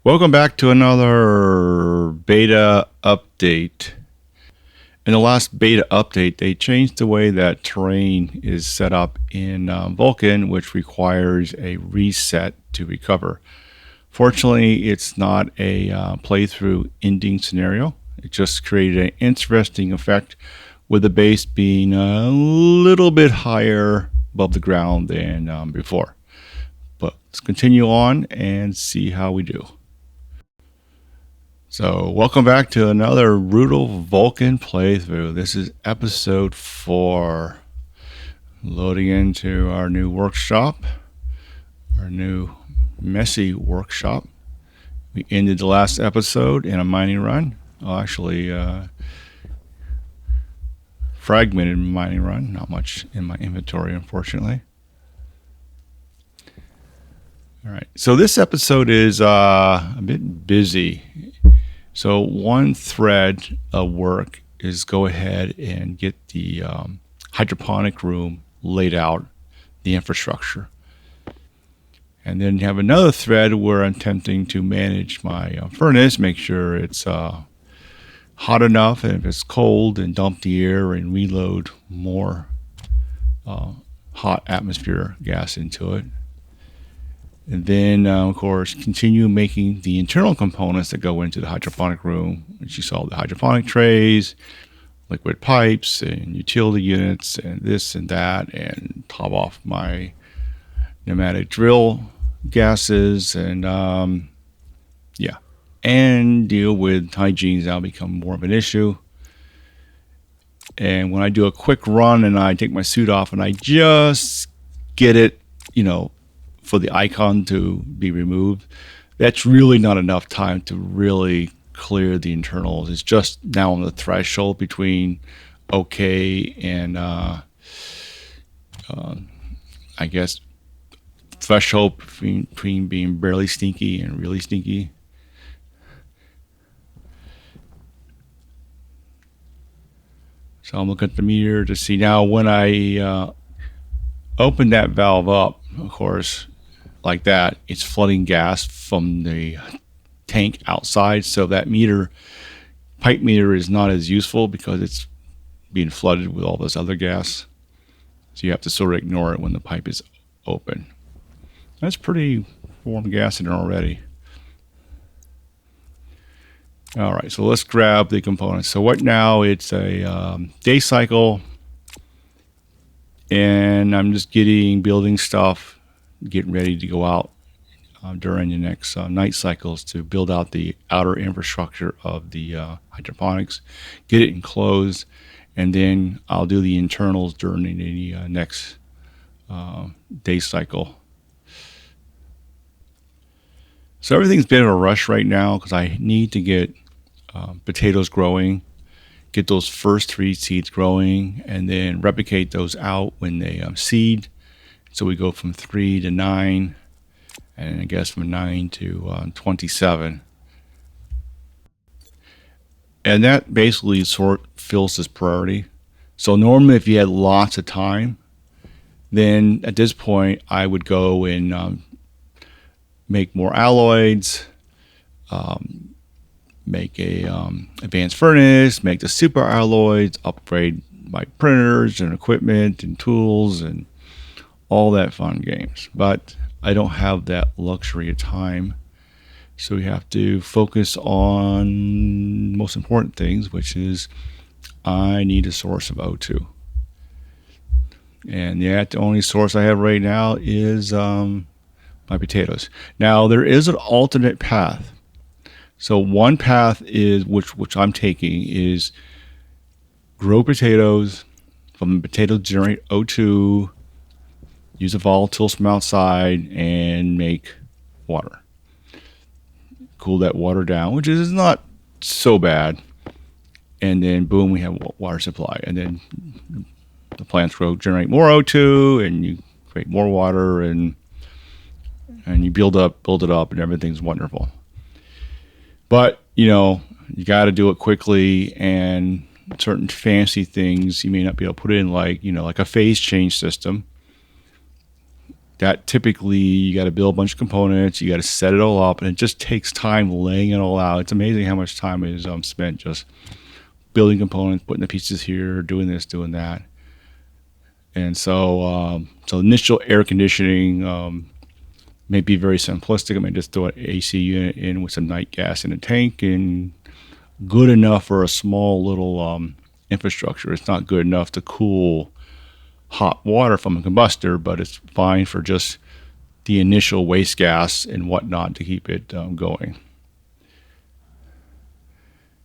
Welcome back to another beta update. In the last beta update, they changed the way that terrain is set up in Vulcan, which requires a reset to recover. Fortunately, it's not a playthrough ending scenario. It just created an interesting effect with the base being a little bit higher above the ground than before. But let's continue on and see how we do. So, welcome back to another brutal Vulcan playthrough. This is episode 4. Loading into our new workshop, our new messy workshop. We ended the last episode in a mining run. Fragmented mining run. Not much in my inventory, unfortunately. All right. So this episode is a bit busy. So one thread of work is go ahead and get the hydroponic room laid out, the infrastructure. And then you have another thread where I'm attempting to manage my furnace, make sure it's hot enough, and if it's cold, and dump the air and reload more hot atmosphere gas into it. And then, of course, continue making the internal components that go into the hydroponic room. Which you saw the hydroponic trays, liquid pipes, and utility units, and this and that, and top off my pneumatic drill gases, and and deal with hygiene. That'll become more of an issue. And when I do a quick run and I take my suit off and I just get it, for the icon to be removed, that's really not enough time to really clear the internals. It's just now on the threshold between okay and I guess threshold between being barely stinky and really stinky. So I'm looking at the meter to see now when I open that valve up, of course, like that, it's flooding gas from the tank outside. So that pipe meter is not as useful because it's being flooded with all this other gas. So you have to sort of ignore it when the pipe is open. That's pretty warm gas in there already. All right, so let's grab the components. So what now? It's a day cycle, and I'm just building stuff, getting ready to go out during the next night cycles to build out the outer infrastructure of the hydroponics, get it enclosed, and then I'll do the internals during the next day cycle. So everything's a bit of a rush right now because I need to get potatoes growing, get those first 3 seeds growing, and then replicate those out when they seed. So we go from 3 to 9, and I guess from 9 to 27. And that basically fills this priority. So normally if you had lots of time, then at this point I would go and make more alloys, make a advanced furnace, make the super alloys, upgrade my printers and equipment and tools and all that fun games. But I don't have that luxury of time. So we have to focus on most important things, which is I need a source of O2. And the only source I have right now is my potatoes. Now there is an alternate path. So one path is which I'm taking is grow potatoes, from the potatoes generate O2, use a volatile from outside, and make water. Cool that water down, which is not so bad. And then boom, we have water supply. And then the plants generate more O2, and you create more water, and you build it up, and everything's wonderful. But you got to do it quickly, and certain fancy things you may not be able to put in, like a phase change system that typically you got to build a bunch of components, you got to set it all up, and it just takes time laying it all out. It's amazing how much time is spent just building components, putting the pieces here, doing this, doing that. And so initial air conditioning may be very simplistic. I mean, just throw an AC unit in with some night gas in a tank, and good enough for a small little infrastructure. It's not good enough to cool hot water from a combustor, but it's fine for just the initial waste gas and whatnot to keep it going.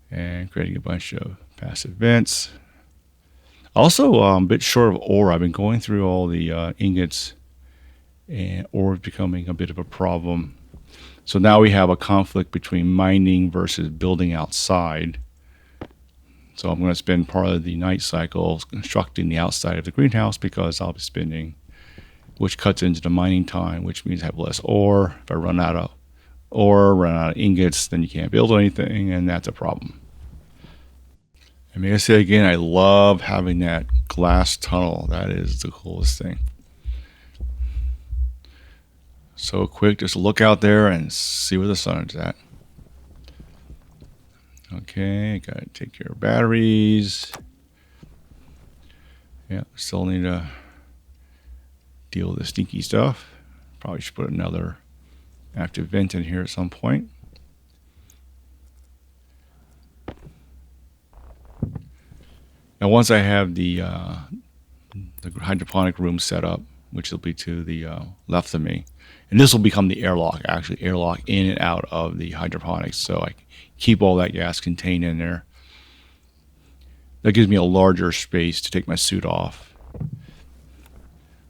And creating a bunch of passive vents. Also, a bit short of ore. I've been going through all the ingots, and ore is becoming a bit of a problem. So now we have a conflict between mining versus building outside. So I'm going to spend part of the night cycle constructing the outside of the greenhouse because I'll be spending, which cuts into the mining time, which means I have less ore. If I run out of ore, run out of ingots, then you can't build anything, and that's a problem. And may I say again, I love having that glass tunnel. That is the coolest thing. So quick, just look out there and see where the sun is at. Okay, gotta take care of batteries. Yeah, still need to deal with the stinky stuff. Probably should put another active vent in here at some point. Now, once I have the hydroponic room set up, which will be to the left of me, and this will become the airlock, actually airlock in and out of the hydroponics, so I keep all that gas contained in there. That gives me a larger space to take my suit off.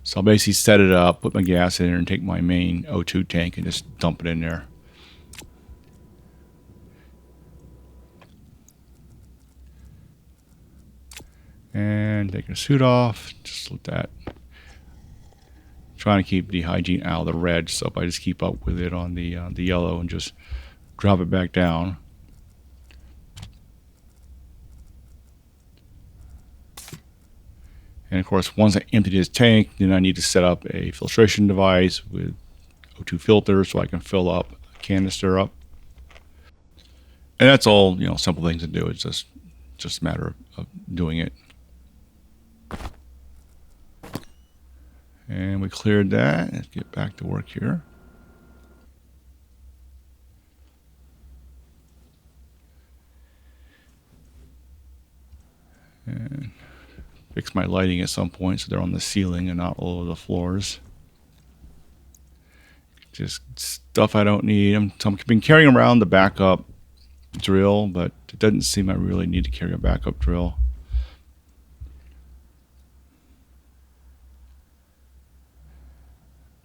So I'll basically set it up, put my gas in there, and take my main O2 tank and just dump it in there. And take the suit off, just let that. Trying to keep the hygiene out of the red, so if I just keep up with it on the yellow and just drop it back down. And of course, once I empty this tank, then I need to set up a filtration device with O2 filters so I can fill up a canister up. And that's all, simple things to do. It's just a matter of doing it. And we cleared that. Let's get back to work here. And fix my lighting at some point so they're on the ceiling and not all over the floors. Just stuff I don't need. I've been carrying around the backup drill, but it doesn't seem I really need to carry a backup drill.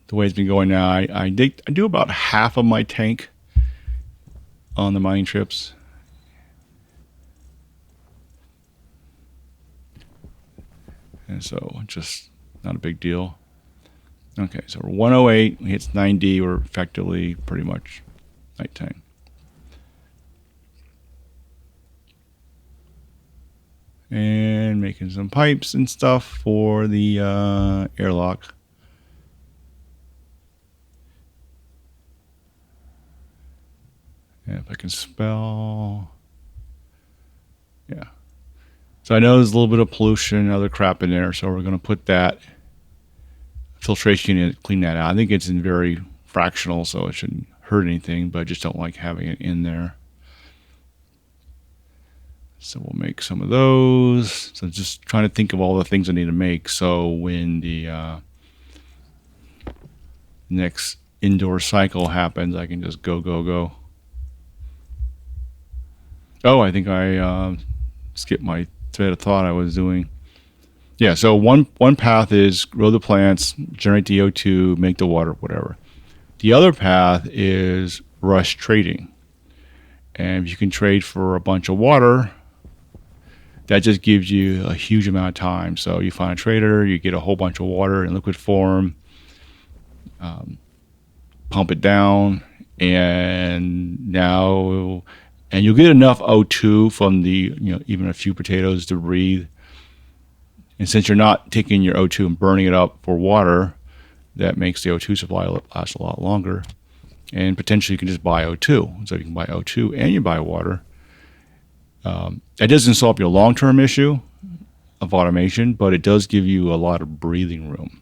The way it's been going now, I do about half of my tank on the mining trips. And so just not a big deal. Okay, so we're 108, hits 90, we're effectively pretty much nighttime. And making some pipes and stuff for the airlock. And if I can spell, yeah. So I know there's a little bit of pollution and other crap in there, so we're going to put that filtration in, clean that out. I think it's in very fractional, so it shouldn't hurt anything, but I just don't like having it in there. So we'll make some of those. So just trying to think of all the things I need to make, so when the next indoor cycle happens, I can just go. Oh, I think I skipped my thread of thought I was doing. Yeah, so one path is grow the plants, generate the O2, make the water, whatever. The other path is rush trading. And if you can trade for a bunch of water, that just gives you a huge amount of time. So you find a trader, you get a whole bunch of water in liquid form, pump it down, and you'll get enough O2 from the, even a few potatoes to breathe. And since you're not taking your O2 and burning it up for water, that makes the O2 supply last a lot longer. And potentially you can just buy O2. So you can buy O2 and you buy water. That doesn't solve your long-term issue of automation, but it does give you a lot of breathing room.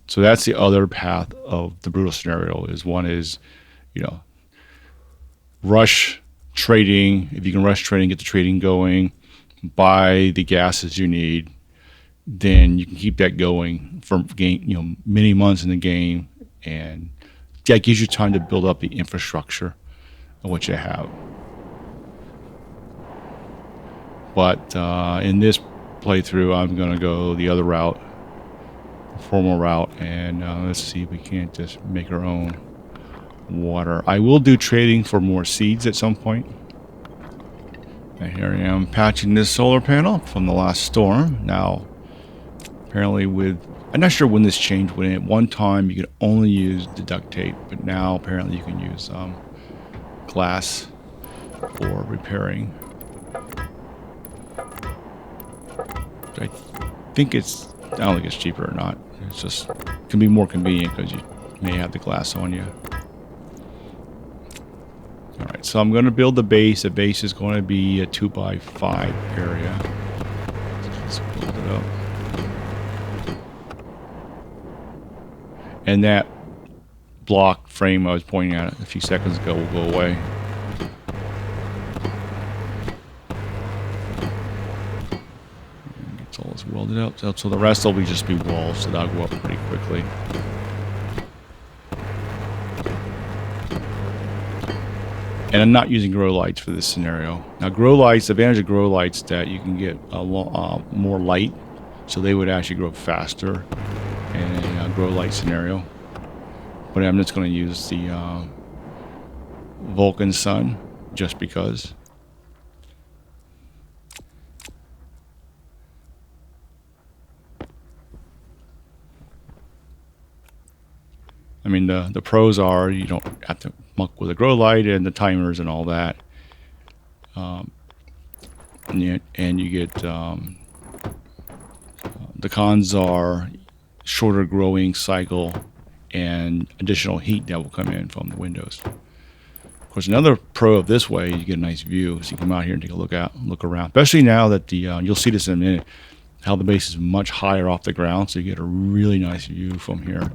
So that's the other path of the brutal scenario. One is, rush trading. If you can rush trading, get the trading going, buy the gases you need, then you can keep that going for many months in the game, and that gives you time to build up the infrastructure of what you have. But in this playthrough, I'm going to go the other route, the formal route, and let's see if we can't just make our own water. I will do trading for more seeds at some point. And here I am patching this solar panel from the last storm. Now, apparently I'm not sure when this changed, when at one time you could only use the duct tape, but now apparently you can use glass for repairing. I don't think it's cheaper or not. It's just can be more convenient because you may have the glass on you. All right, so I'm going to build the base. The base is going to be a 2x5 area. Let's build it up. And that block frame I was pointing at a few seconds ago will go away. It's all welded up. So the rest will just be walls, so that'll go up pretty quickly. And I'm not using grow lights for this scenario. Now, grow lights, the advantage of grow lights that you can get more light, so they would actually grow faster in a grow light scenario. But I'm just going to use the Vulcan sun just because. I mean, the pros are you don't have to muck with a grow light and the timers and all that. And you get the cons are shorter growing cycle and additional heat that will come in from the windows. Of course, another pro of this way, you get a nice view. So you come out here and take a look around. Especially now that you'll see this in a minute, how the base is much higher off the ground, so you get a really nice view from here.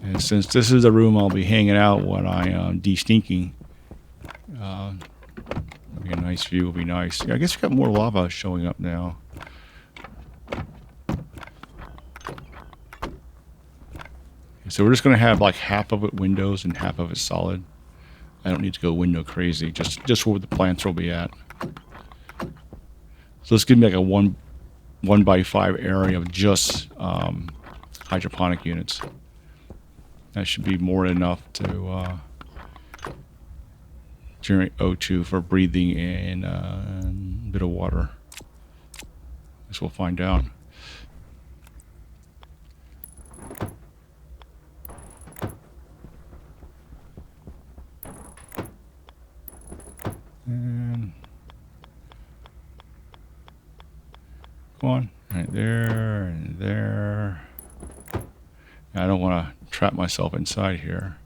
And since this is the room I'll be hanging out when I am de-stinking, it'll be a nice view. Will be nice. Yeah, I guess we got more lava showing up now. So we're just going to have like half of it windows and half of it solid. I don't need to go window crazy. Just where the plants will be at. So let's give me like a 1x5 area of just hydroponic units. That should be more than enough to generate O2 for breathing and a bit of water. I guess we'll find out. And go on, right there and there. I don't want to trap myself inside here.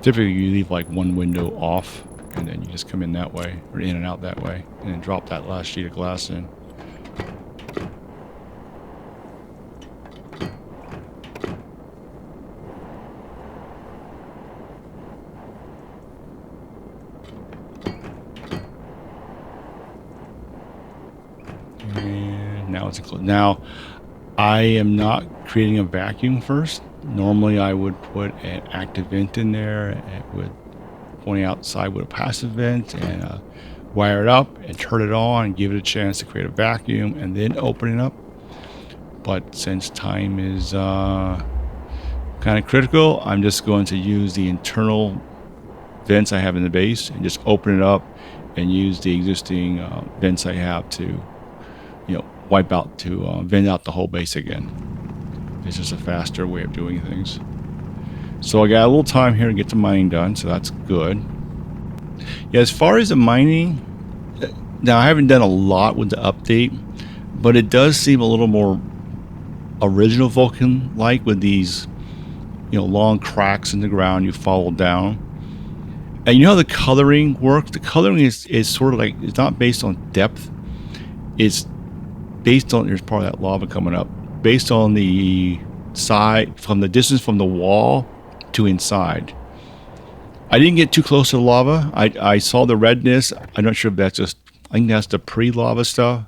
Typically you leave like one window off and then you just come in that way or in and out that way and then drop that last sheet of glass in. And now it's enclosed. Now I am not creating a vacuum first. Normally I would put an active vent in there and would point outside with a passive vent and wire it up and turn it on and give it a chance to create a vacuum and then open it up. But since time is kind of critical, I'm just going to use the internal vents I have in the base and just open it up and use the existing vents I have to wipe out to vent out the whole base again. It's just a faster way of doing things. So I got a little time here to get the mining done, so that's good. Yeah, as far as the mining, now I haven't done a lot with the update, but it does seem a little more original Vulcan like, with these, long cracks in the ground you follow down. And you know how the coloring works? The coloring is sort of like, it's not based on depth. It's based on, there's part of that lava coming up, based on the side, from the distance from the wall to inside. I didn't get too close to the lava. I saw the redness. I'm not sure if that's just, I think that's the pre-lava stuff.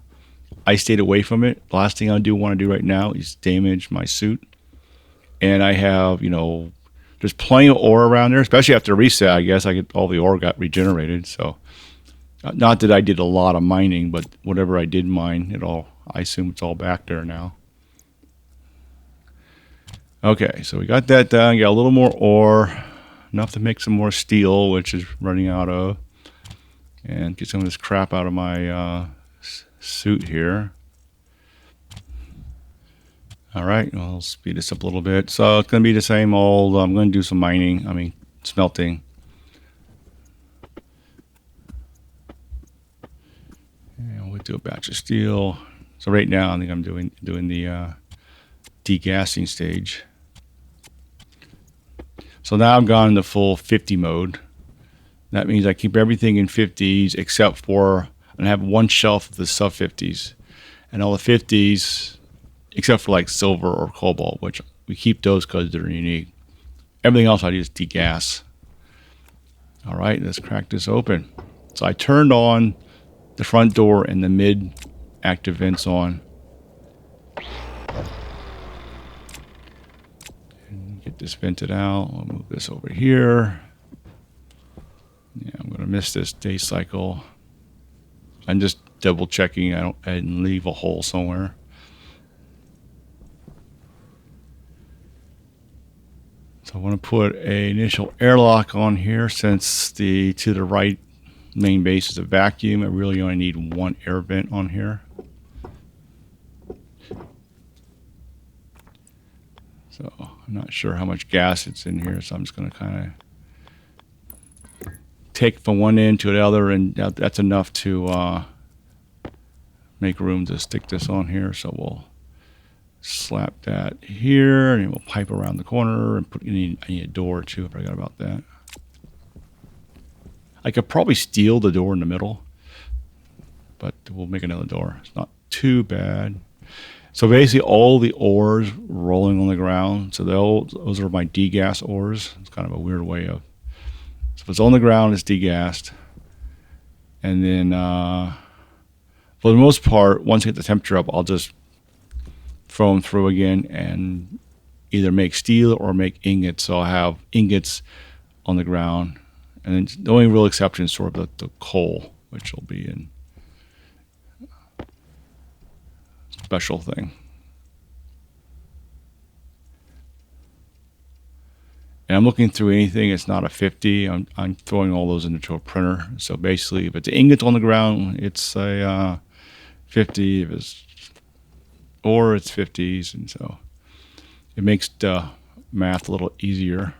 I stayed away from it. The last thing I want to do right now is damage my suit. And I have, there's plenty of ore around there, especially after reset. I guess all the ore got regenerated. So, not that I did a lot of mining, but whatever I did mine, I assume it's all back there now. Okay, so we got that done. Got a little more ore, enough to make some more steel, which is running out of, and get some of this crap out of my suit here. All right, I'll speed this up a little bit. So it's going to be the same old, I'm going to do some mining, smelting. And we'll do a batch of steel. So right now, I think I'm doing the degassing stage. So now I've gone into full 50 mode. That means I keep everything in 50s except for, and I have one shelf of the sub 50s. And all the 50s, except for like silver or cobalt, which we keep those because they're unique. Everything else I do is degas. All right, let's crack this open. So I turned on the front door and the mid active vents on. And get this vented out. I'll move this over here. Yeah, I'm going to miss this day cycle. I'm just double checking I didn't leave a hole somewhere. So I want to put an initial airlock on here, since to the right main base is a vacuum. I really only need one air vent on here. So I'm not sure how much gas it's in here, so I'm just going to kind of take from one end to the other, and that's enough to make room to stick this on here. So we'll slap that here, and we'll pipe around the corner and I need a door too. I forgot about that. I could probably steal the door in the middle, but we'll make another door. It's not too bad. So basically all the ores rolling on the ground. So those are my degas ores. It's kind of a weird way of, so if it's on the ground, it's degassed. And then for the most part, once I get the temperature up, I'll just throw them through again and either make steel or make ingots. So I'll have ingots on the ground. And then the only real exception is sort of the coal, which will be in special thing. And I'm looking through anything. It's not a 50. I'm throwing all those into a printer. So basically, if it's ingots on the ground, it's a 50. If it's ore, it's 50s. And so it makes the math a little easier.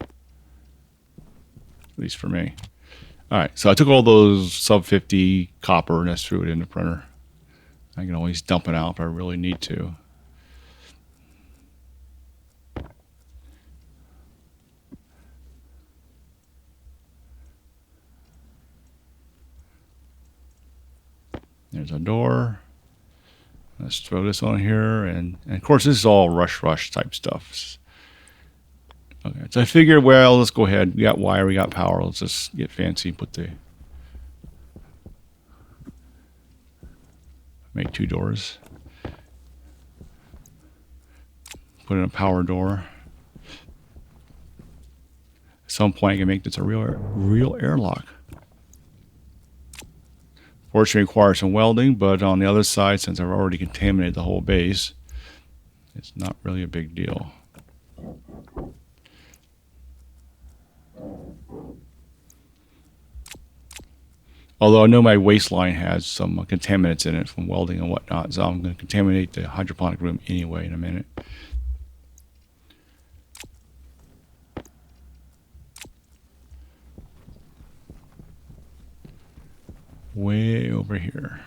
At least for me. All right, so I took all those sub 50 copper and I threw it in the printer. I can always dump it out if I really need to. There's a door. Let's throw this on here, and of course this is all rush type stuff. Okay, so I figured, well, let's go ahead. We got wire, we got power. Let's just get fancy. Make two doors. Put in a power door. At some point, I can make this a real airlock. Fortunately, it requires some welding, but on the other side, since I've already contaminated the whole base, it's not really a big deal. Although I know my waistline has some contaminants in it from welding and whatnot, so I'm going to contaminate the hydroponic room anyway in a minute. way over here.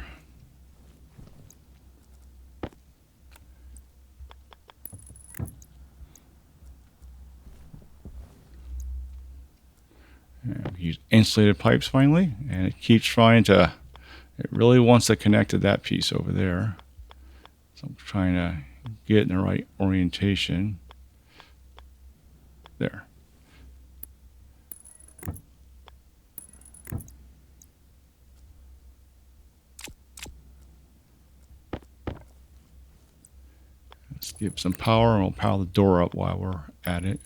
And we use insulated pipes finally, and it keeps trying to, it really wants to connect to that piece over there. So I'm trying to get in the right orientation. There. Let's give some power, and we'll power the door up while we're at it.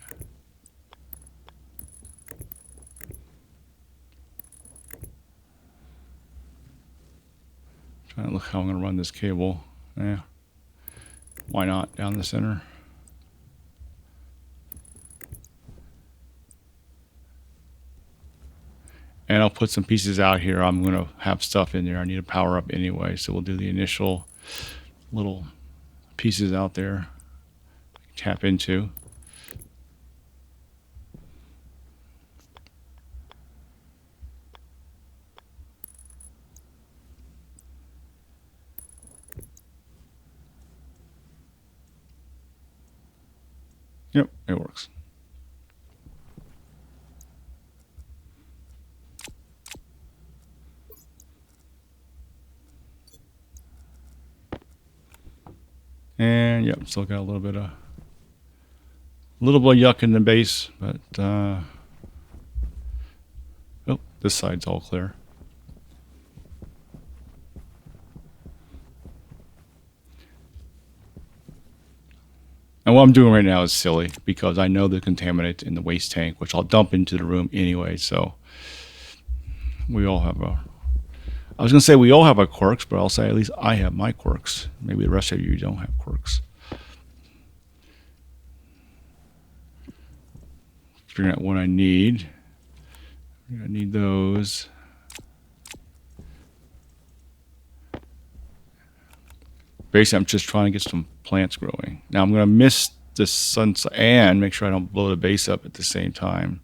Trying to look how I'm going to run this cable. Yeah. Why not? Down the center. And I'll put some pieces out here. I'm going to have stuff in there. I need to power up anyway. So we'll do the initial little pieces out there. Tap into. Yep, it works. And yep, still got a little bit of yuck in the base, but oh, this side's all clear. And what I'm doing right now is silly because I know the contaminant in the waste tank, which I'll dump into the room anyway. So we all have I was going to say we all have our quirks, but I'll say at least I have my quirks. Maybe the rest of you don't have quirks. Figuring out what I need. I need those. Basically, I'm just trying to get some plants growing. Now, I'm going to miss the sunset and make sure I don't blow the base up at the same time.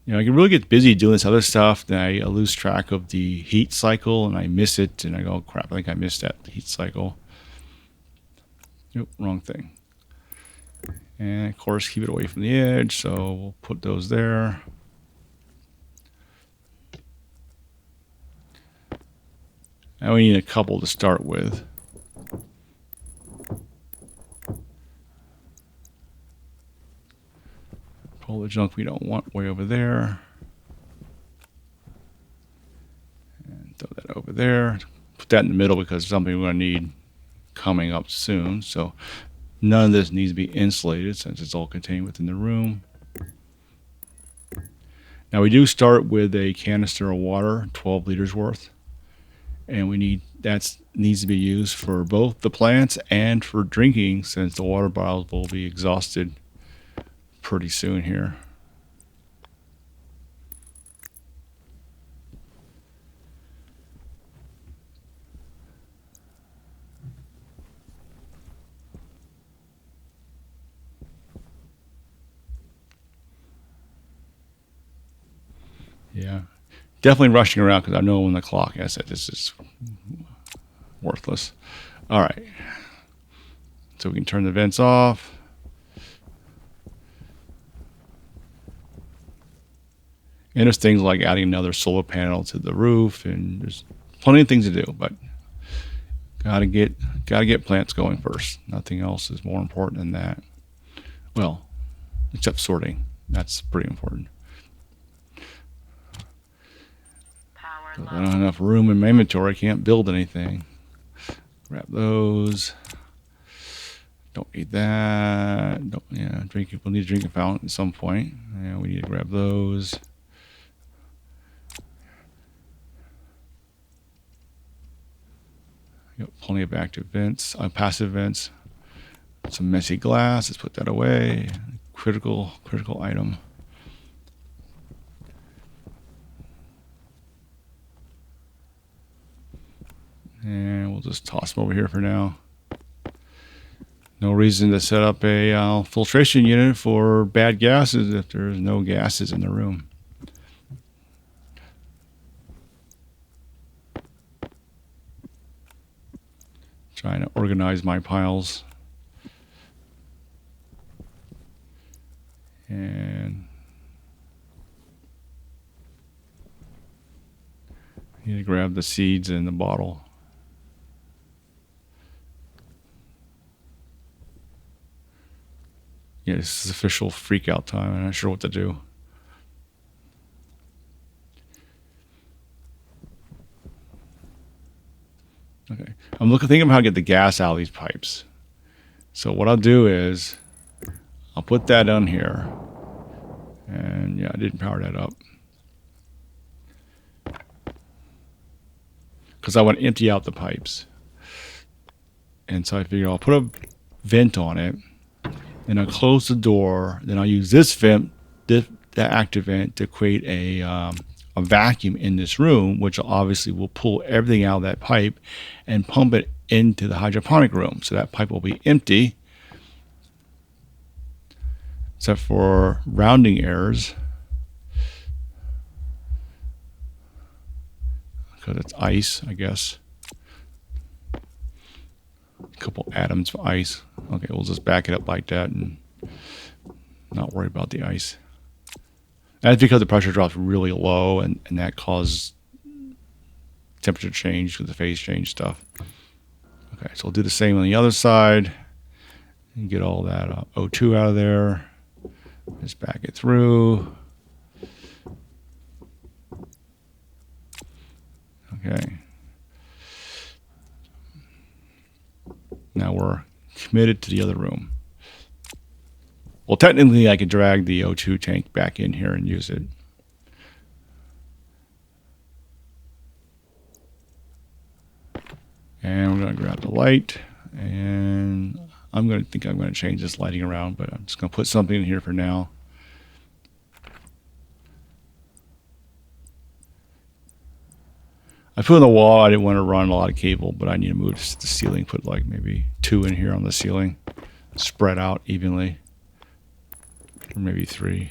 You know, I can really get busy doing this other stuff, then I lose track of the heat cycle, and I miss it, and I go, oh, crap, I think I missed that heat cycle. Nope, wrong thing. And, of course, keep it away from the edge, so we'll put those there. Now we need a couple to start with. Pull the junk we don't want way over there. And throw that over there. Put that in the middle because it's something we're going to need coming up soon. So none of this needs to be insulated since it's all contained within the room. Now we do start with a canister of water, 12 liters worth. And we need that needs to be used for both the plants and for drinking since the water bottles will be exhausted pretty soon here. Yeah, definitely rushing around because I know when the clock, I said this is worthless. All right, so we can turn the vents off. And there's things like adding another solar panel to the roof, and there's plenty of things to do, but gotta get plants going first. Nothing else is more important than that. Well, except sorting. That's pretty important. I don't have enough room in my inventory. I can't build anything. Grab those. Don't need that. Drinking. We'll need a drinking fountain at some point. Yeah, we need to grab those. Got plenty of active vents, passive vents. Some messy glass. Let's put that away. Critical item. And we'll just toss them over here for now. No reason to set up a filtration unit for bad gases if there's no gases in the room. Trying to organize my piles. And I need to grab the seeds in the bottle. Yeah, this is official freak out time. I'm not sure what to do. Okay, I'm thinking of how to get the gas out of these pipes. So what I'll do is I'll put that on here. And yeah, I didn't power that up. Because I want to empty out the pipes. And so I figure I'll put a vent on it. And I'll close the door. Then I'll use this vent, that active vent, to create a vacuum in this room, which obviously will pull everything out of that pipe and pump it into the hydroponic room. So that pipe will be empty, except for rounding errors, because it's ice, I guess. A couple atoms of ice. Okay, we'll just back it up like that and not worry about the ice. That's because the pressure drops really low, and that causes temperature change with the phase change stuff. Okay, so we'll do the same on the other side and get all that O2 out of there. Just back it through. Okay. Now we're committed to the other room. Well, technically, I could drag the O2 tank back in here and use it. And we're going to grab the light. And I'm going to change this lighting around, but I'm just going to put something in here for now. I put on the wall. I didn't want to run a lot of cable, but I need to move the ceiling. Put like maybe 2 in here on the ceiling, spread out evenly. Or maybe 3.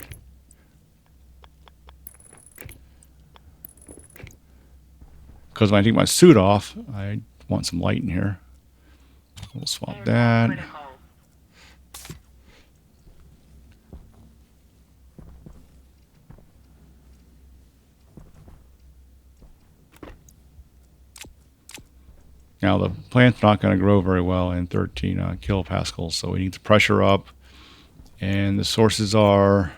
Because when I take my suit off, I want some light in here. We'll swap that. Now the plant's not going to grow very well in 13 kilopascals, so we need the pressure up. And the sources are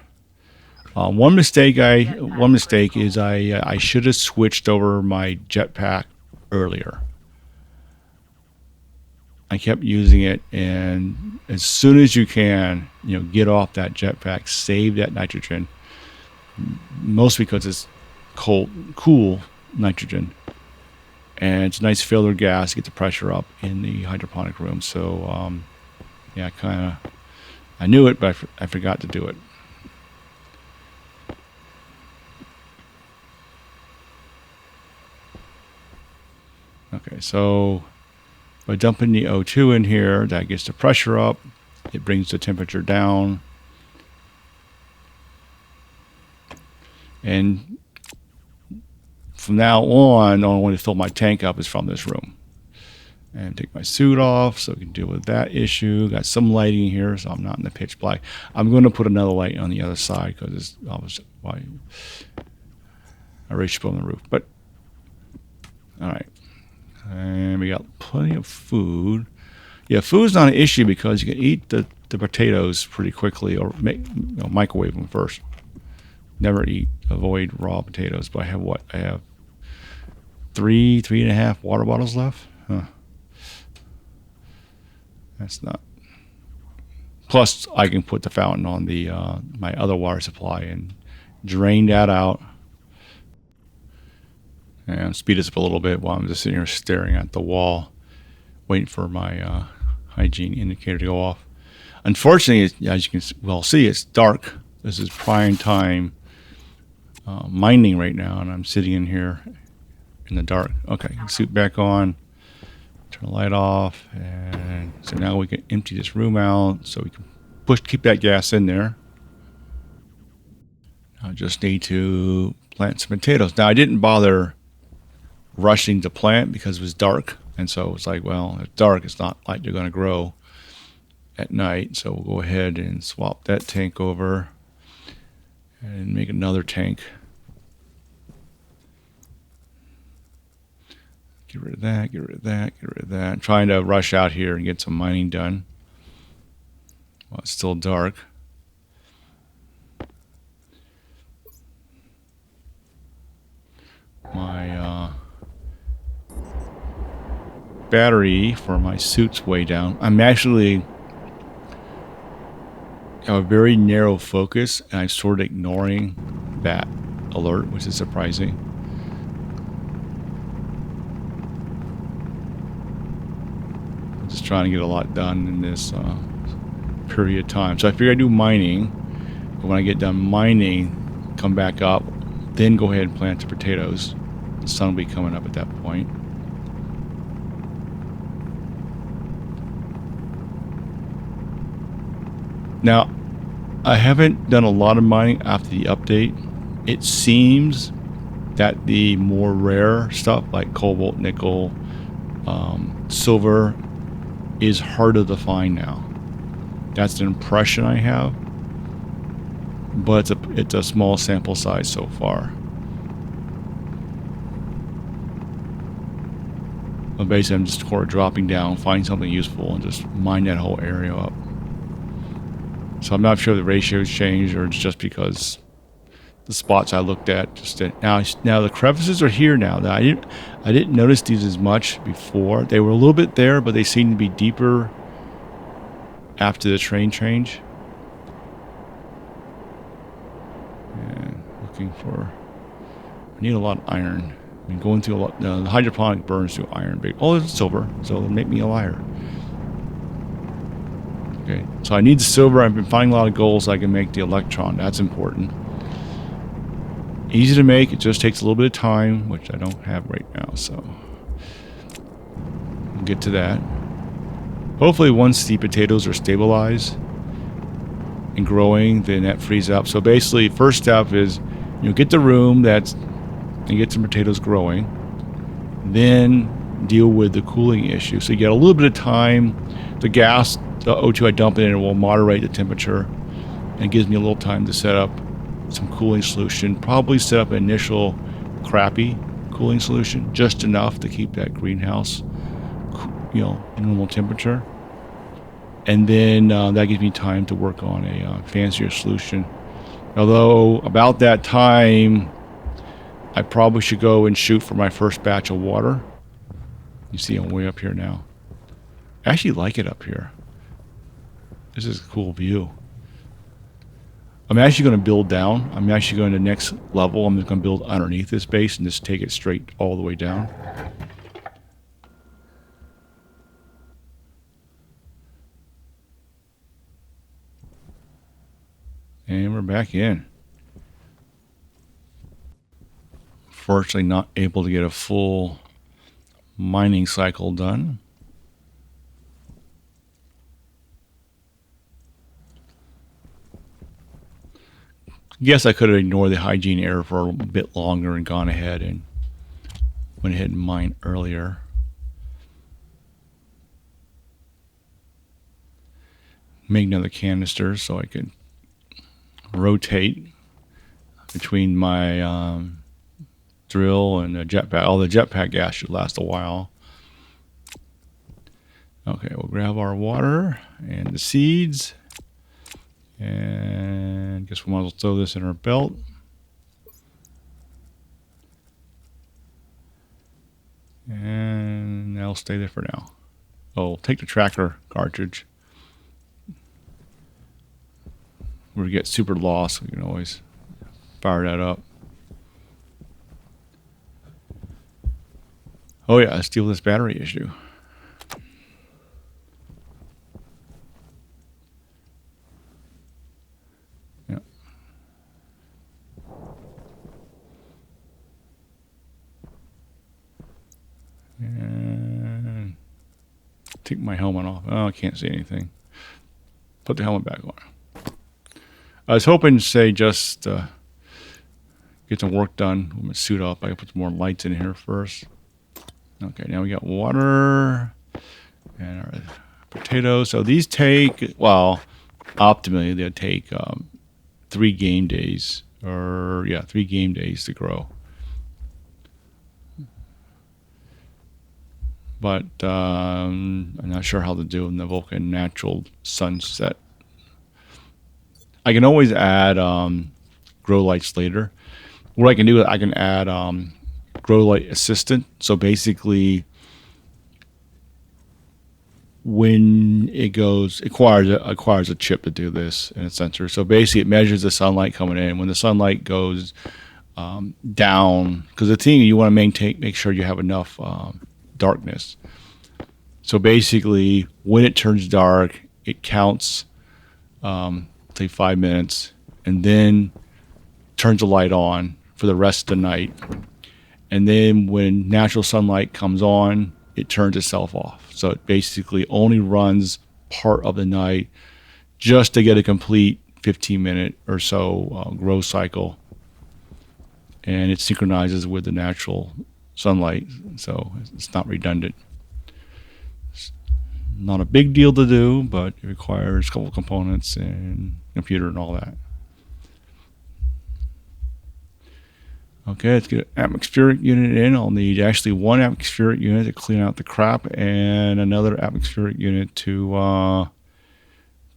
one mistake is I should have switched over my jetpack earlier. I kept using it, and as soon as you can, get off that jetpack, save that nitrogen. Mostly because it's cool nitrogen, and it's a nice filler gas to get the pressure up in the hydroponic room. So yeah, I knew it, but I forgot to do it. Okay, so by dumping the O2 in here, that gets the pressure up. It brings the temperature down. And from now on, the only way to fill my tank up is from this room. And take my suit off so I can deal with that issue. Got some lighting here, so I'm not in the pitch black. I'm going to put another light on the other side because it's obviously why I already should put on the roof. But all right, and we got plenty of food. Yeah, food's not an issue because you can eat the potatoes pretty quickly, or microwave them first. Never avoid raw potatoes. But I have what? I have 3.5 water bottles left. Huh. That's not. Plus, I can put the fountain on the my other water supply and drain that out, and speed this up a little bit while I'm just sitting here staring at the wall, waiting for my hygiene indicator to go off. Unfortunately, as you can see, it's dark. This is prime time mining right now, and I'm sitting in here in the dark. Okay, suit back on. Turn the light off, and so now we can empty this room out so we can keep that gas in there. I just need to plant some potatoes. Now I didn't bother rushing to plant because it was dark, And so it's like, well, it's dark. It's not like they're going to grow at night. So we'll go ahead and swap that tank over and make another tank. Get rid of that, get rid of that, get rid of that. I'm trying to rush out here and get some mining done while it's still dark. My battery for my suit's way down. I'm actually have a very narrow focus, and I'm sort of ignoring that alert, which is surprising. I'm just trying to get a lot done in this period of time. So I figure I do mining, but when I get done mining, come back up, then go ahead and plant the potatoes. The sun will be coming up at that point. Now, I haven't done a lot of mining after the update. It seems that the more rare stuff like cobalt, nickel, silver is harder to find now. That's an impression I have, but it's a small sample size so far. But basically, I'm just sort of dropping down, find something useful, and just mine that whole area up. So I'm not sure if the ratio's changed or it's just because the spots I looked at just didn't. Now the crevices are here now. I didn't notice these as much before. They were a little bit there, but they seem to be deeper after the train change. And looking for, I need a lot of iron. I mean, going through a lot. The hydroponic burns through iron. Oh, it's silver, so it'll make me a liar. Okay, so I need the silver. I've been finding a lot of gold so I can make the electron. That's important. Easy to make. It just takes a little bit of time, which I don't have right now. So we'll get to that. Hopefully, once the potatoes are stabilized and growing, then that frees up. So basically, first step is get the room and get some potatoes growing. Then deal with the cooling issue. So you get a little bit of time. The gas, the O2 I dump it in, it will moderate the temperature and gives me a little time to set up some cooling solution. Probably set up an initial crappy cooling solution, just enough to keep that greenhouse, normal temperature. And then that gives me time to work on a fancier solution. Although about that time, I probably should go and shoot for my first batch of water. You see I'm way up here now. I actually like it up here. This is a cool view. I'm actually going to build down. I'm actually going to the next level. I'm just going to build underneath this base and just take it straight all the way down. And we're back in. Fortunately, not able to get a full mining cycle done. Guess I could have ignored the hygiene error for a bit longer and gone ahead and went ahead and mined earlier. Make another canister so I could rotate between my drill and the jetpack. All the jetpack gas should last a while. Okay, we'll grab our water and the seeds. And guess we might as well throw this in our belt. And that'll stay there for now. Oh, take the tracker cartridge. If we get super lost, we can always fire that up. Oh yeah, let's deal with this battery issue. Yeah. And take my helmet off. Oh, I can't see anything. Put the helmet back on. I was hoping to say just get some work done with my suit up. I can put some more lights in here first. Okay, now we got water and our potatoes. So these take, well, optimally they'll take 3 game days, or yeah, 3 game days to grow. But I'm not sure how to do in the Vulcan natural sunset. I can always add grow lights later. What I can do is I can add grow light assistant. So basically, when it goes, it acquires a chip to do this and a sensor. So basically, it measures the sunlight coming in. When the sunlight goes down, because the thing you want to make sure you have enough darkness. So basically, when it turns dark, it counts, say 5 minutes, and then turns the light on for the rest of the night. And then when natural sunlight comes on, it turns itself off. So it basically only runs part of the night just to get a complete 15-minute or so grow cycle. And it synchronizes with the natural sunlight, so it's not redundant. It's not a big deal to do, but it requires a couple of components and computer and all that. Okay, let's get an atmospheric unit in. I'll need actually 1 atmospheric unit to clean out the crop and another atmospheric unit to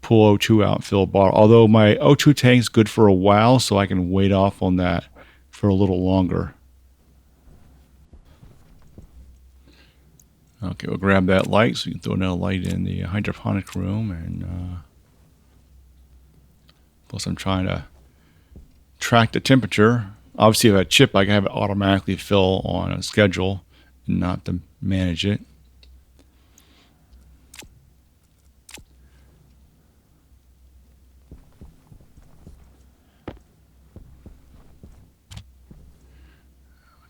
pull O2 out and fill a bottle. Although my O2 tank is good for a while, so I can wait off on that for a little longer. Okay, we'll grab that light so you can throw another light in the hydroponic room. And plus I'm trying to track the temperature. Obviously, if I have a chip, I can have it automatically fill on a schedule and not to manage it.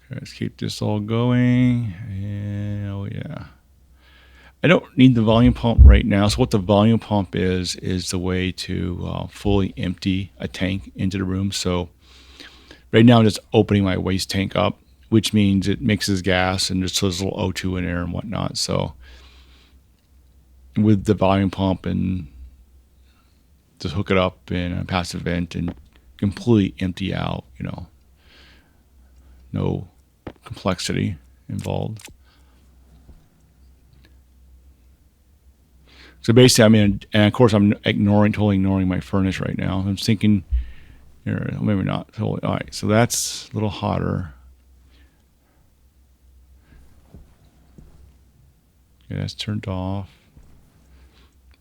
Okay, let's keep this all going. And oh yeah. I don't need the volume pump right now. So what the volume pump is the way to fully empty a tank into the room. So right now I'm just opening my waste tank up, which means it mixes gas and there's a little O2 in there and whatnot. So with the volume pump, and just hook it up in a passive vent and completely empty out, no complexity involved. So basically, and of course I'm totally ignoring my furnace right now. I'm thinking, maybe not totally. All right, so that's a little hotter. Okay, that's turned off.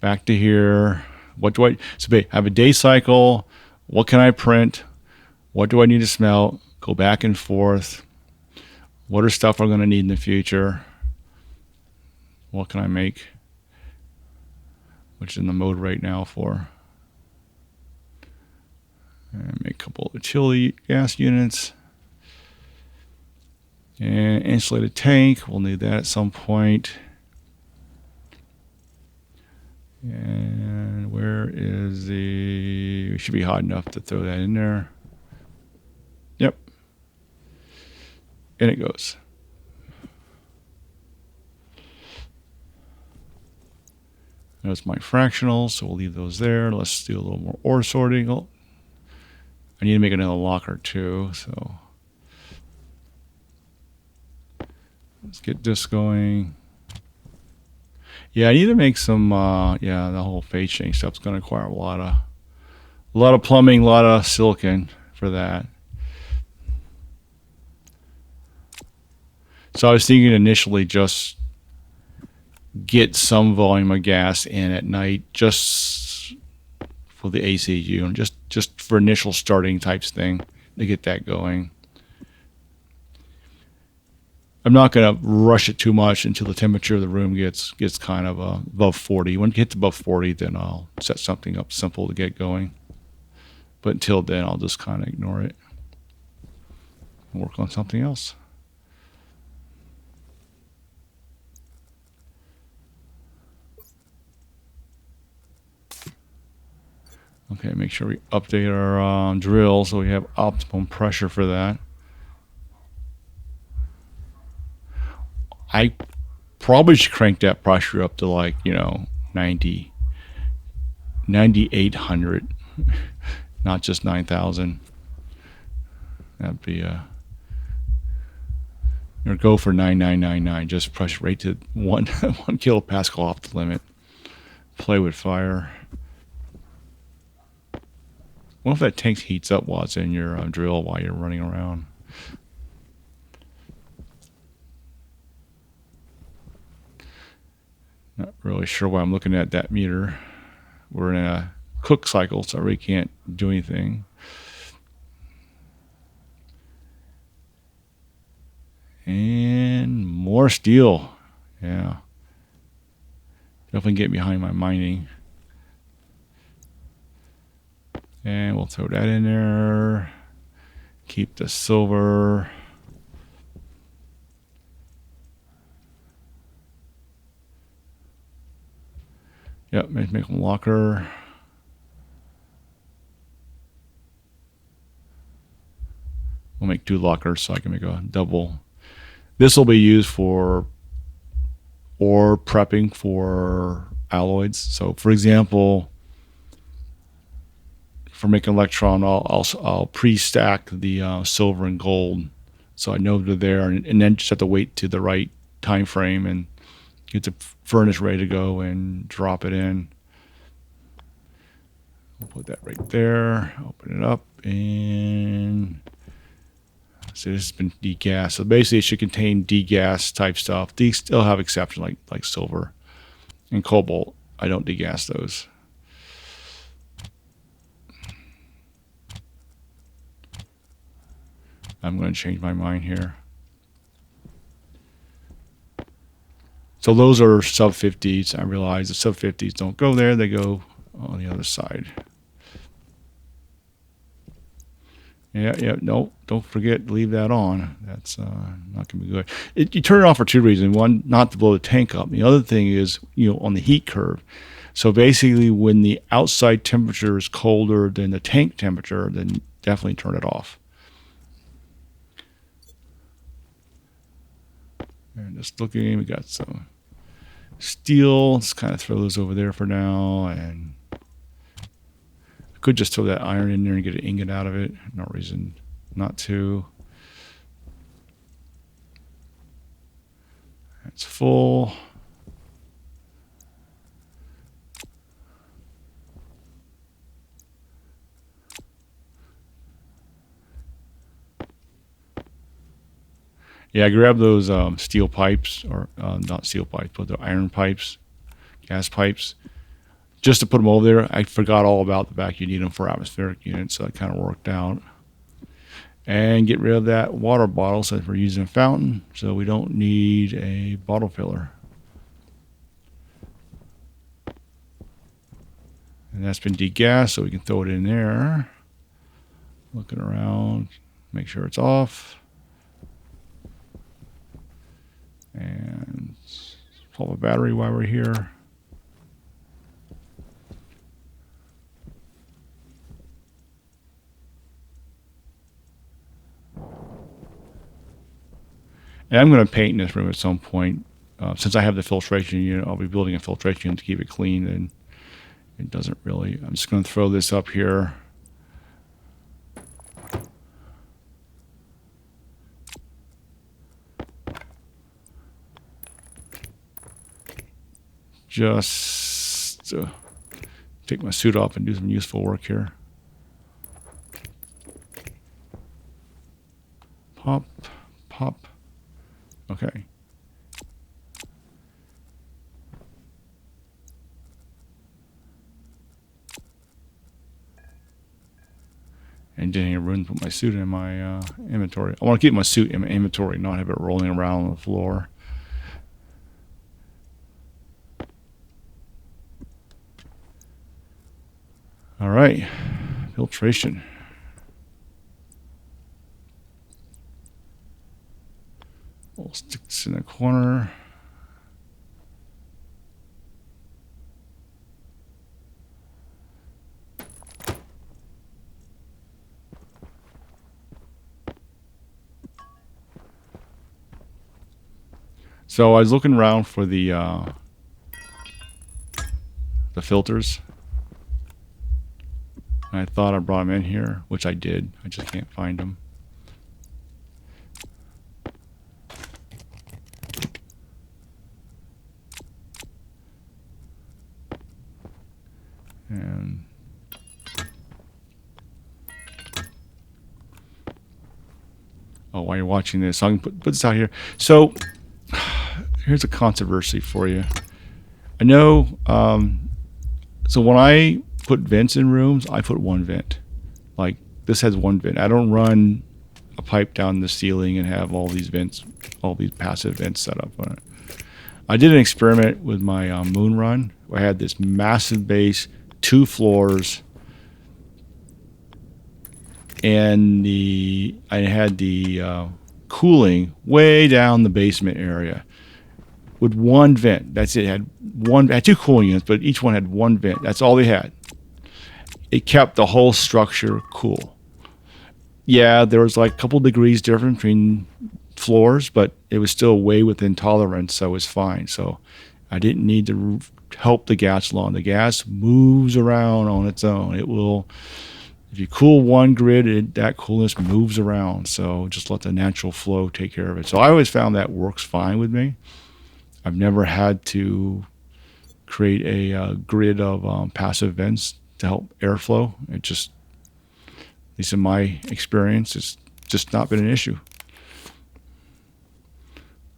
Back to here. What do I have a day cycle? What can I print? What do I need to smelt? Go back and forth. What are stuff I'm going to need in the future? What can I make? Which is in the mode right now for. And make a couple of chili gas units. And insulated tank. We'll need that at some point. And where is the... It should be hot enough to throw that in there. Yep. And it goes. There's my fractionals, so we'll leave those there. Let's do a little more ore sorting. Oh, I need to make another locker too, so let's get this going. Yeah, I need to make some. The whole phase change stuff's going to require a lot of plumbing, a lot of silicon for that. So I was thinking initially just get some volume of gas in at night, just for the ACU and just for initial starting types thing to get that going. I'm not going to rush it too much until the temperature of the room gets kind of above 40. When it gets above 40, then I'll set something up simple to get going. But until then, I'll just kind of ignore it and work on something else. Okay, make sure we update our drill so we have optimum pressure for that. I probably should crank that pressure up to like, 90, 9,800, not just 9,000. That'd be or go for 9,999. Just press right to 1 kilopascal off the limit. Play with fire. What if that tank heats up while it's in your drill while you're running around? Not really sure why I'm looking at that meter. We're in a cook cycle, so I really can't do anything. And more steel. Yeah. Definitely get behind my mining. And we'll throw that in there. Keep the silver. Yep, make them locker. We'll make 2 lockers so I can make a double. This will be used for ore prepping for alloys. So, for example, for making electron, I'll pre-stack the silver and gold, so I know they're there, and then just have to wait to the right time frame and get the furnace ready to go and drop it in. We'll put that right there. Open it up, and so this has been degassed. So basically, it should contain degas type stuff. These still have exceptions like silver and cobalt. I don't degas those. I'm going to change my mind here. So those are sub 50s. I realize the sub 50s don't go there. They go on the other side. Yeah, no, don't forget, leave that on. That's not going to be good. You turn it off for 2 reasons. One, not to blow the tank up. The other thing is, on the heat curve. So basically, when the outside temperature is colder than the tank temperature, then definitely turn it off. And just looking, we got some steel. Let's kind of throw those over there for now. And I could just throw that iron in there and get an ingot out of it. No reason not to. That's full. Yeah, I grabbed those steel pipes, or not steel pipes, but the iron pipes, gas pipes, just to put them over there. I forgot all about the fact you need them for atmospheric units, so it kind of worked out. And get rid of that water bottle since we're using a fountain, so we don't need a bottle filler. And that's been degassed, so we can throw it in there. Looking around, make sure it's off. And pull a battery while we're here. And I'm going to paint in this room at some point. Since I have the filtration unit, I'll be building a filtration unit to keep it clean. And it doesn't really, I'm just going to throw this up here. Just take my suit off and do some useful work here. Pop, pop. Okay. And didn't even room to put my suit in my inventory. I want to keep my suit in my inventory, not have it rolling around on the floor. All right, filtration. We'll stick this in the corner. So I was looking around for the filters. And I thought I brought them in here, which I did. I just can't find them. And while you're watching this, I'm gonna put this out here. So here's a controversy for you. I know. So when I put vents in rooms, I put one vent. Like this has one vent. I don't run a pipe down the ceiling and have all these vents, all these passive vents set up on it. I did an experiment with my moon run. I had this massive base, 2 floors, and I had the cooling way down the basement area with one vent. That's it. It had 2 cooling units, but each one had one vent. That's all they had. It kept the whole structure cool. Yeah, there was like a couple degrees difference between floors, but it was still way within tolerance, so it was fine. So I didn't need to help the gas along. The gas moves around on its own. It will, if you cool one grid, that coolness moves around. So just let the natural flow take care of it. So I always found that works fine with me. I've never had to create a grid of passive vents to help airflow. It just, at least in my experience, it's just not been an issue.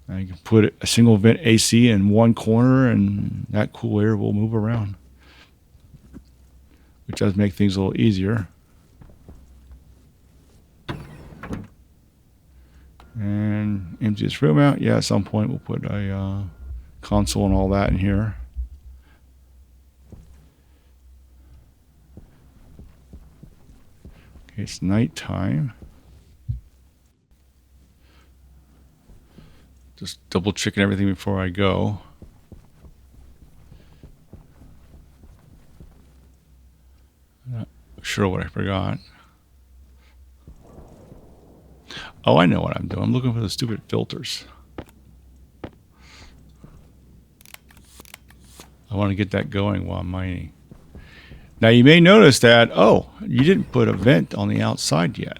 I can put a single vent AC in one corner and that cool air will move around, which does make things a little easier. And empty this room out. Yeah, at some point we'll put a console and all that in here. Okay, it's nighttime. Just double checking everything before I go. Not sure what I forgot. Oh, I know what I'm doing. I'm looking for the stupid filters. I want to get that going while I'm mining. Now you may notice that, oh, you didn't put a vent on the outside yet.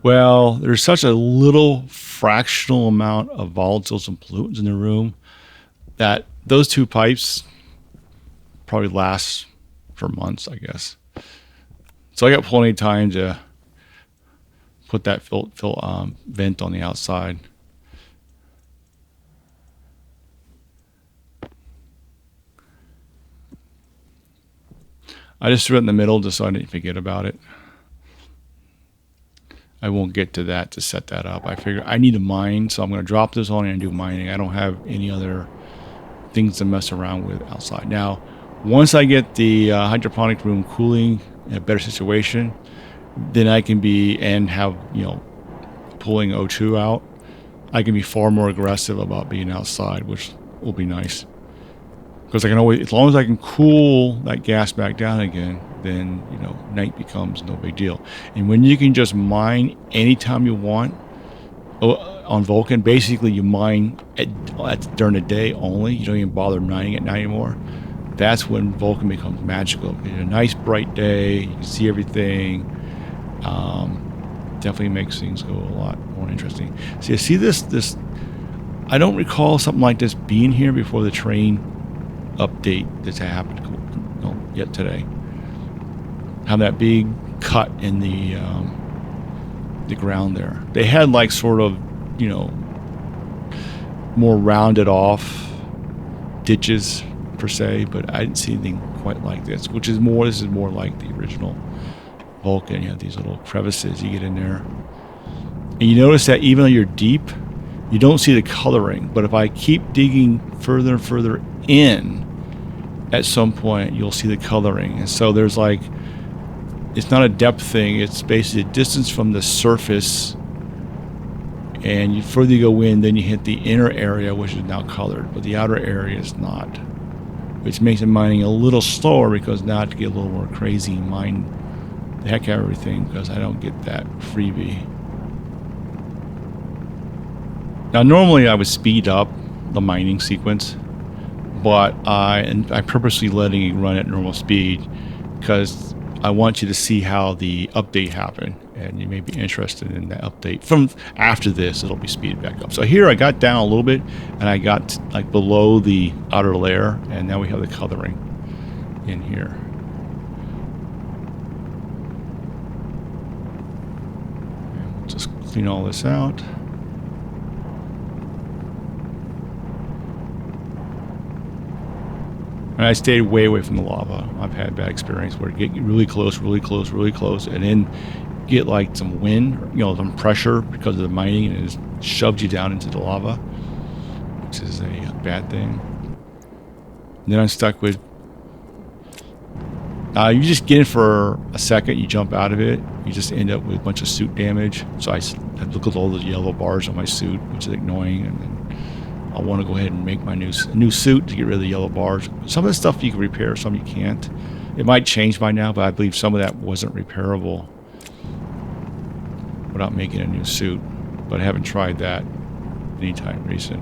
Well, there's such a little fractional amount of volatiles and pollutants in the room that those 2 pipes probably last for months, I guess. So I got plenty of time to put that vent on the outside. I just threw it in the middle just so I didn't forget about it. I won't get to that to set that up. I figure I need to mine, so I'm going to drop this on and do mining. I don't have any other things to mess around with outside. Now, once I get the hydroponic room cooling in a better situation, then I can be and have, pulling O2 out, I can be far more aggressive about being outside, which will be nice. Because I can always, as long as I can cool that gas back down again, then, night becomes no big deal. And when you can just mine anytime you want on Vulcan, basically you mine during the day only. You don't even bother mining at night anymore. That's when Vulcan becomes magical. It's a nice bright day, you can see everything. Definitely makes things go a lot more interesting. So you see this, I don't recall something like this being here before the train update that's happened yet today. Have that big cut in the ground there. They had like sort of, more rounded off ditches per se, but I didn't see anything quite like this, this is more like the original Vulcan. You have these little crevices you get in there. And you notice that even though you're deep, you don't see the coloring. But if I keep digging further and further in, at some point you'll see the coloring. And so there's like, it's not a depth thing, it's basically a distance from the surface, and the further you go in, then you hit the inner area, which is now colored, but the outer area is not, which makes the mining a little slower, because now I have to get a little more crazy and mine the heck out of everything, because I don't get that freebie. Now, normally I would speed up the mining sequence, but I'm purposely letting it run at normal speed because I want you to see how the update happened, and you may be interested in that update. From after this, it'll be speeded back up. So here I got down a little bit, and I got like below the outer layer, and now we have the coloring in here. And we'll just clean all this out. And I stayed way away from the lava. I've had bad experience where you get really close, and then get like some wind, some pressure because of the mining, and it just shoves you down into the lava, which is a bad thing. And then I'm stuck with. You just get in for a second, you jump out of it, you just end up with a bunch of suit damage. So I look at all the yellow bars on my suit, which is annoying, and then I want to go ahead and make my new suit to get rid of the yellow bars. Some of the stuff you can repair, some you can't. It might change by now, but I believe some of that wasn't repairable without making a new suit. But I haven't tried that anytime recent.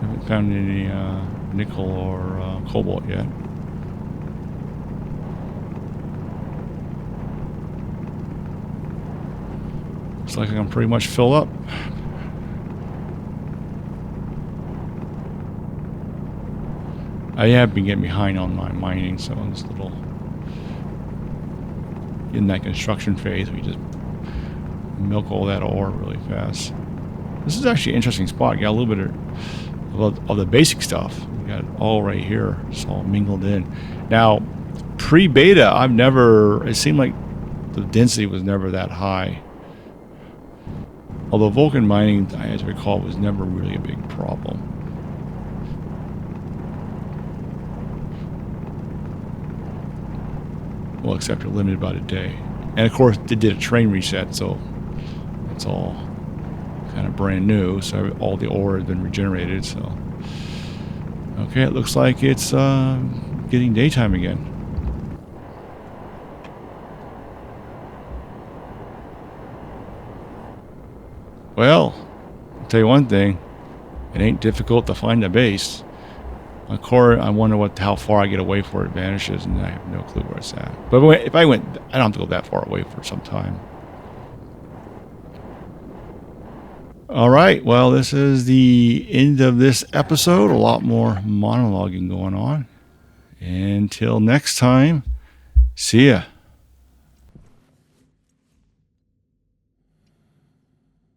Haven't found any nickel or cobalt yet. Looks like I can pretty much fill up. I have been getting behind on my mining, so in this little in that construction phase, we just milk all that ore really fast. This is actually an interesting spot. You got a little bit of the basic stuff. We got it all right here. It's all mingled in. Now, pre-beta, it seemed like the density was never that high. Although Vulcan mining, as I recall, was never really a big problem. Well, except you're limited by the day. And of course, they did a train reset, so it's all kind of brand new. So all the ore has been regenerated. So, okay, it looks like it's getting daytime again. Well, I'll tell you one thing. It ain't difficult to find a base. My core, I wonder how far I get away before it vanishes, and I have no clue where it's at. But if I went, I don't have to go that far away for some time. All right, well, this is the end of this episode. A lot more monologuing going on. Until next time, see ya.